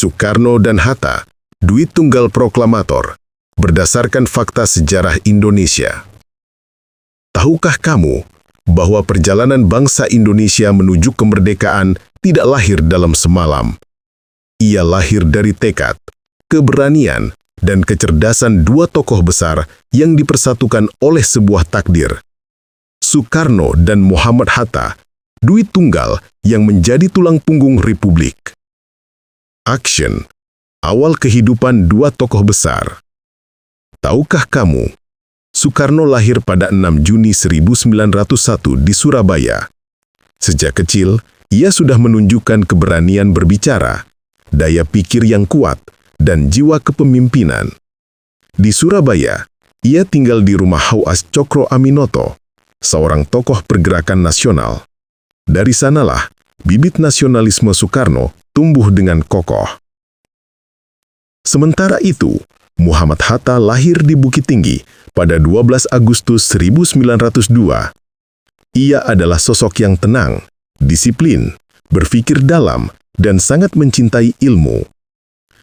Soekarno dan Hatta, duit tunggal proklamator, berdasarkan fakta sejarah Indonesia. Tahukah kamu bahwa perjalanan bangsa Indonesia menuju kemerdekaan tidak lahir dalam semalam? Ia lahir dari tekad, keberanian, dan kecerdasan dua tokoh besar yang dipersatukan oleh sebuah takdir. Soekarno dan Muhammad Hatta, duit tunggal yang menjadi tulang punggung Republik. Action. Awal kehidupan dua tokoh besar. Tahukah kamu, Soekarno lahir pada 6 Juni 1901 di Surabaya. Sejak kecil, ia sudah menunjukkan keberanian berbicara, daya pikir yang kuat, dan jiwa kepemimpinan. Di Surabaya, ia tinggal di rumah Hauas Cokro Aminoto, seorang tokoh pergerakan nasional. Dari sanalah, bibit nasionalisme Soekarno tumbuh dengan kokoh. Sementara itu, Muhammad Hatta lahir di Bukit Tinggi pada 12 Agustus 1902. Ia adalah sosok yang tenang, disiplin, berpikir dalam, dan sangat mencintai ilmu.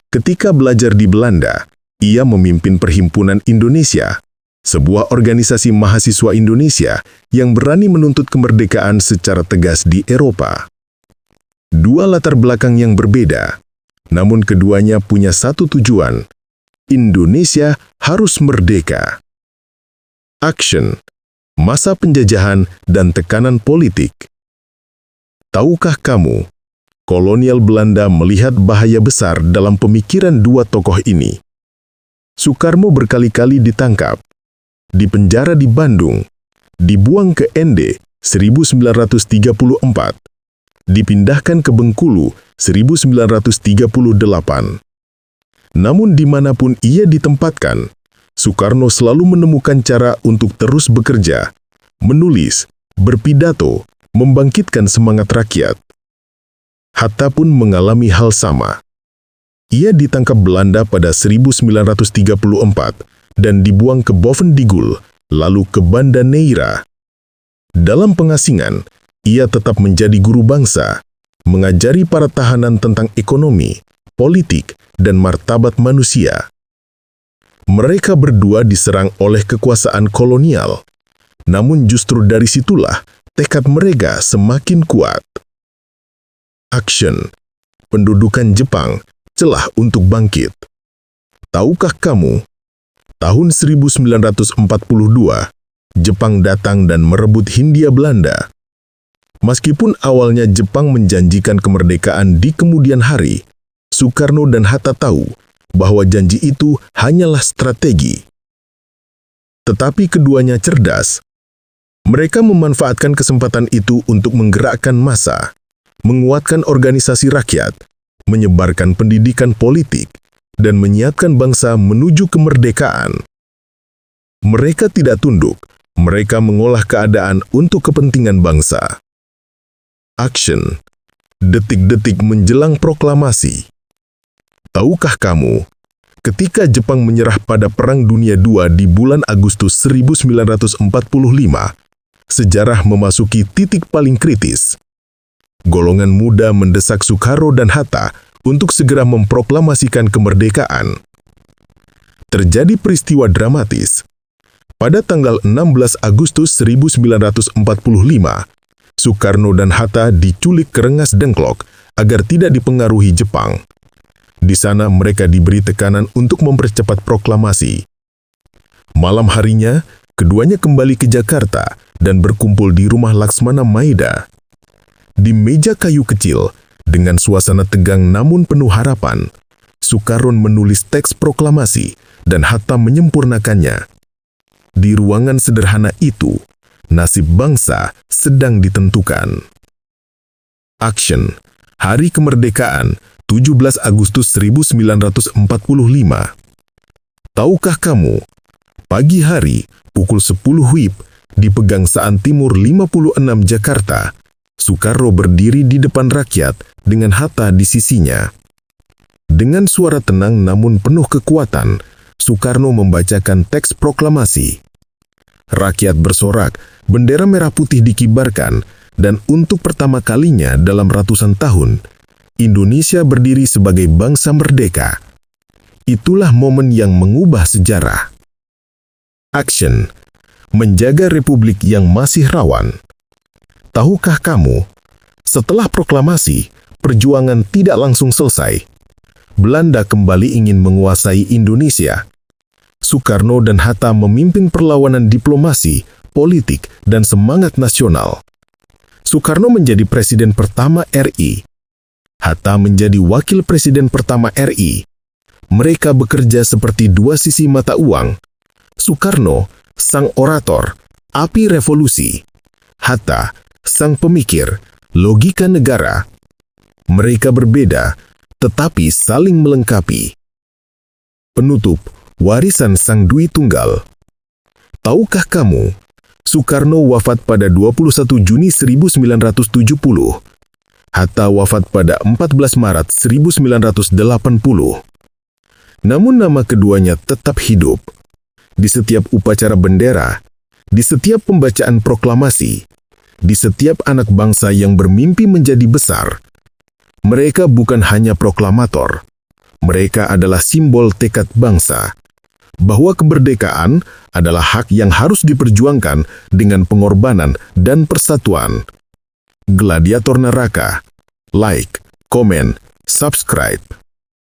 Ketika belajar di Belanda, ia memimpin Perhimpunan Indonesia, sebuah organisasi mahasiswa Indonesia yang berani menuntut kemerdekaan secara tegas di Eropa. Dua latar belakang yang berbeda, namun keduanya punya satu tujuan: Indonesia harus merdeka. Action. Masa penjajahan dan tekanan politik. Tahukah kamu, kolonial Belanda melihat bahaya besar dalam pemikiran dua tokoh ini. Soekarno berkali-kali ditangkap, dipenjara di Bandung, dibuang ke Ende 1934, dipindahkan ke Bengkulu 1938. Namun dimanapun ia ditempatkan, Soekarno selalu menemukan cara untuk terus bekerja, menulis, berpidato, membangkitkan semangat rakyat. Hatta pun mengalami hal sama. Ia ditangkap Belanda pada 1934 dan dibuang ke Bovendigul, lalu ke Banda Neira. Dalam pengasingan, ia tetap menjadi guru bangsa, mengajari para tahanan tentang ekonomi, politik, dan martabat manusia. Mereka berdua diserang oleh kekuasaan kolonial, namun justru dari situlah tekad mereka semakin kuat. Action. Pendudukan Jepang, celah untuk bangkit. Tahukah kamu, tahun 1942, Jepang datang dan merebut Hindia Belanda. Meskipun awalnya Jepang menjanjikan kemerdekaan di kemudian hari, Soekarno dan Hatta tahu bahwa janji itu hanyalah strategi. Tetapi keduanya cerdas. Mereka memanfaatkan kesempatan itu untuk menggerakkan massa, menguatkan organisasi rakyat, menyebarkan pendidikan politik, dan menyiapkan bangsa menuju kemerdekaan. Mereka tidak tunduk, mereka mengolah keadaan untuk kepentingan bangsa. Action. Detik-detik menjelang proklamasi. Tahukah kamu, ketika Jepang menyerah pada Perang Dunia II di bulan Agustus 1945, sejarah memasuki titik paling kritis. Golongan muda mendesak Soekarno dan Hatta untuk segera memproklamasikan kemerdekaan. Terjadi peristiwa dramatis. Pada tanggal 16 Agustus 1945, Soekarno dan Hatta diculik ke Rengas Dengklok agar tidak dipengaruhi Jepang. Di sana mereka diberi tekanan untuk mempercepat proklamasi. Malam harinya, keduanya kembali ke Jakarta dan berkumpul di rumah Laksmana Maeda. Di meja kayu kecil, dengan suasana tegang namun penuh harapan, Soekarno menulis teks proklamasi dan Hatta menyempurnakannya. Di ruangan sederhana itu, nasib bangsa sedang ditentukan. Action. Hari Kemerdekaan, 17 Agustus 1945. Tahukah kamu, pagi hari, pukul 10 WIB, di Pegangsaan Timur 56 Jakarta, Soekarno berdiri di depan rakyat dengan Hatta di sisinya. Dengan suara tenang namun penuh kekuatan, Soekarno membacakan teks proklamasi. Rakyat bersorak, bendera merah putih dikibarkan, dan untuk pertama kalinya dalam ratusan tahun, Indonesia berdiri sebagai bangsa merdeka. Itulah momen yang mengubah sejarah. Action. Menjaga republik yang masih rawan. Tahukah kamu, setelah proklamasi, perjuangan tidak langsung selesai. Belanda kembali ingin menguasai Indonesia. Soekarno dan Hatta memimpin perlawanan diplomasi, politik, dan semangat nasional. Soekarno menjadi presiden pertama RI. Hatta menjadi wakil presiden pertama RI. Mereka bekerja seperti dua sisi mata uang. Soekarno, sang orator, api revolusi. Hatta, sang pemikir, logika negara. Mereka berbeda, tetapi saling melengkapi. Penutup, warisan Sang Dwi Tunggal. Tahukah kamu, Soekarno wafat pada 21 Juni 1970. Hatta wafat pada 14 Maret 1980. Namun nama keduanya tetap hidup. Di setiap upacara bendera, di setiap pembacaan proklamasi, di setiap anak bangsa yang bermimpi menjadi besar. Mereka bukan hanya proklamator, mereka adalah simbol tekad bangsa, bahwa kemerdekaan adalah hak yang harus diperjuangkan dengan pengorbanan dan persatuan. Gladiator Neraka, like, komen, subscribe.